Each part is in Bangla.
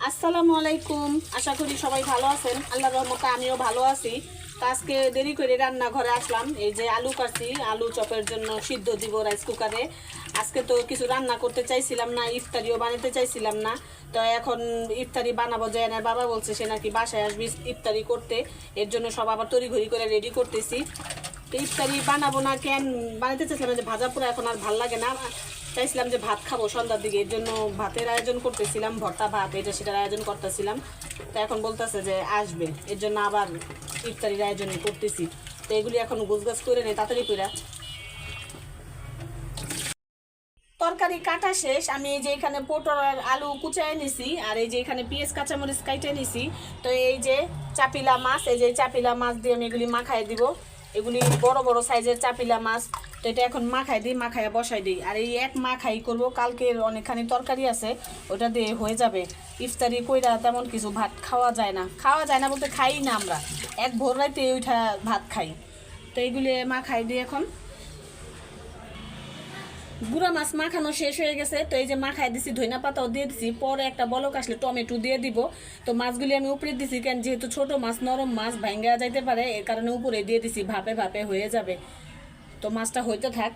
আসসালামু আলাইকুম। আশা করি সবাই ভালো আছেন। আল্লাহর রহমতে আমিও ভালো আছি। তো আজকে দেরি করে রান্নাঘরে আসলাম। এই যে আলু কাটছি, আলু চপের জন্য সিদ্ধ দিব রাইস কুকারে। আজকে তো কিছু রান্না করতে চাইছিলাম না, ইফতারিও বানাতে চাইছিলাম না। তো এখন ইফতারি বানাবো, যে না বাবা বলছে সে নাকি বাসায় আসবি ইফতারি করতে। এর জন্য সব আবার তড়িঘড়ি করে রেডি করতেছি। তো ইফতারি বানাবো না কেন, বানাতে চাইছিলাম যে ভাজা পোড়া এখন আর ভাল লাগে না। চাইছিলাম যে ভাত খাবো সন্ধ্যার দিকে, এর জন্য ভাতের আয়োজন করতেছিলাম, ভর্তা ভাত এটা সেটার আয়োজন করতেছিলাম। তো এখন বলতেছে যে আসবে, এর জন্য আবার ইফতারির আয়োজন করতেছি। তো এগুলি এখন গোছগাছ করে নেই তাড়াতাড়ি করে। তরকারি কাটা শেষ। আমি এই যে এখানে পটল আর আলু কুচায় নিছি, আর এই যে এখানে পেঁয়াজ কাঁচামরিচ কাইটে নিছি। তো এই যে চাপিলা মাছ, এই যে চাপিলা মাছ দিয়ে আমি এগুলি মাখায় দিব। এগুলি বড় বড় সাইজের চাপিলা মাছ। তো এটা এখন মাখাই দিই, মাখায় বসাই দিই। আর এই এক মাখাই করব, কালকের অনেকখানি তরকারি আছে, ওটা দিয়ে হয়ে যাবে। ইফতারি কইরা তেমন কিছু ভাত খাওয়া যায় না, বলতে খাই না আমরা, এক ভোর রাইতে ওইটা ভাত খাই। তো এইগুলি মাখাই দিই এখন। গুঁড়া মাছ মাখানো শেষ হয়ে গেছে। তো এই যে মাখায় দিছি, ধইনা পাতাও দিয়ে দিছি, পরে একটা বলক আসলে টমেটো দিয়ে দিব। তো মাছগুলি আমি উপরে দিছি কেন, যেহেতু ছোট মাছ, নরম মাছ ভাঙ্গা যাইতে পারে, এর কারণে উপরে দিয়ে দিছি, ভাপে ভাপে হয়ে যাবে। তো মাছটা হইতে থাক।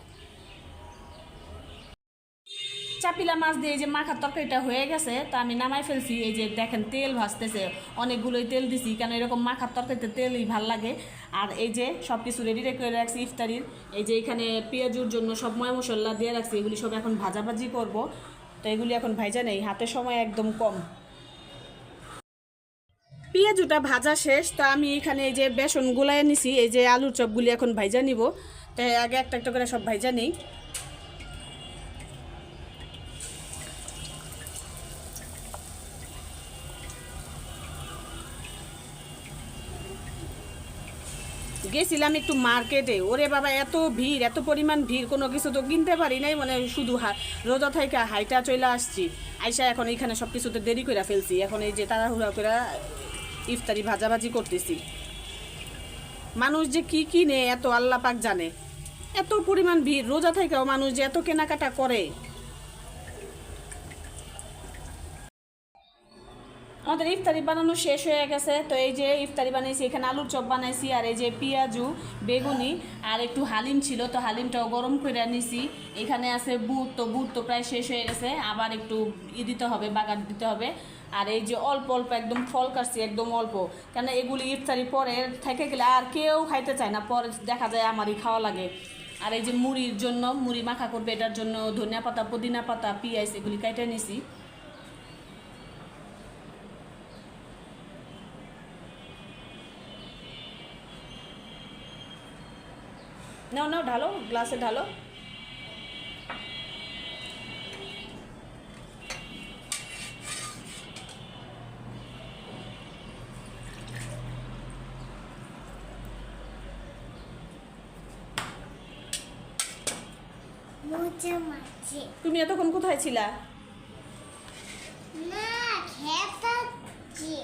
চাপিলা মাছ দিয়ে এই যে মাখার তরকারিটা হয়ে গেছে, তো আমি নামাই ফেলছি। এই যে দেখেন তেল ভাজতেছে, অনেকগুলোই তেল দিছি, কেন এরকম মাখার তরকারিতে তেলই ভাল লাগে। আর এই যে সব কিছু রেডি করে রাখছি ইফতারির। এই যে এখানে পেঁয়াজুর জন্য সব ময় মশলা দিয়ে রাখছি, এগুলি সব এখন ভাজাভাজি করব। তো এগুলি এখন ভাজা নেই, হাতে সময় একদম কম। পেঁয়াজুটা ভাজা শেষ। তো আমি এখানে এই যে বেসন গুলায় নিছি, এই যে আলুর চপগুলি এখন ভাজা নিব। তো আগে একটা একটা করে সব ভাজা নেই। গেছিলাম একটু মার্কেটে, ওরে বাবা এত ভিড়, এত পরিমাণ ভিড়, কোনো কিছু তো কিনতে পারি নাই, মানে শুধু রোজা থেকে হাইটা চলে আসছি। আইসা এখন এইখানে সব কিছুতে দেরি করে ফেলছি। এখন এই যে তাড়াহুড়া করে ইফতারি ভাজাভাজি করতেছি। মানুষ যে কি কিনে এত আল্লাহ পাক জানে, এত পরিমাণ ভিড়, রোজা থেকেও মানুষ যে এত কেনাকাটা করে। আমাদের ইফতারি বানানো শেষ হয়ে গেছে। তো এই যে ইফতারি বানাইছি, এখানে আলুর চপ বানাইছি, আর এই যে পেঁয়াজু, বেগুনি আর একটু হালিম ছিল, তো হালিমটাও গরম করে নিছি। এখানে আছে বুট, তো বুট তো প্রায় শেষ হয়ে গেছে, আবার একটু দিতে হবে, বাগার দিতে হবে। আর এই যে অল্প অল্প একদম ফল কাটছি, একদম অল্প, কেন এগুলি ইফতারি পরে থেকে গেলে আর কেউ খাইতে চায় না, পরে দেখা যায় আমারই খাওয়া লাগে। আর এই যে মুড়ির জন্য, মুড়ি মাখা করবে, এটার জন্য ধনিয়া পাতা, পুদিনা পাতা, পেঁয়াজ এগুলি কাইটে নিছি। নাও নাও, ঢালো, গ্লাসে ঢালো। তুমি এতক্ষণ কোথায় ছিলা? না, খেতাচ্ছি।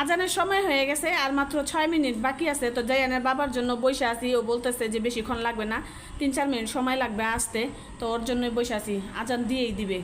আজানের সময় হয়ে গেছে, আর মাত্র 6 মিনিট বাকি আছে। তো জায়ানের বাবার জন্য বসে আছি, ও বলতেছে যে বেশিক্ষণ লাগবে না, 3-4 মিনিট সময় লাগবে আসতে। তো ওর জন্যই বসে আছি, আজান দিয়েই দিবে।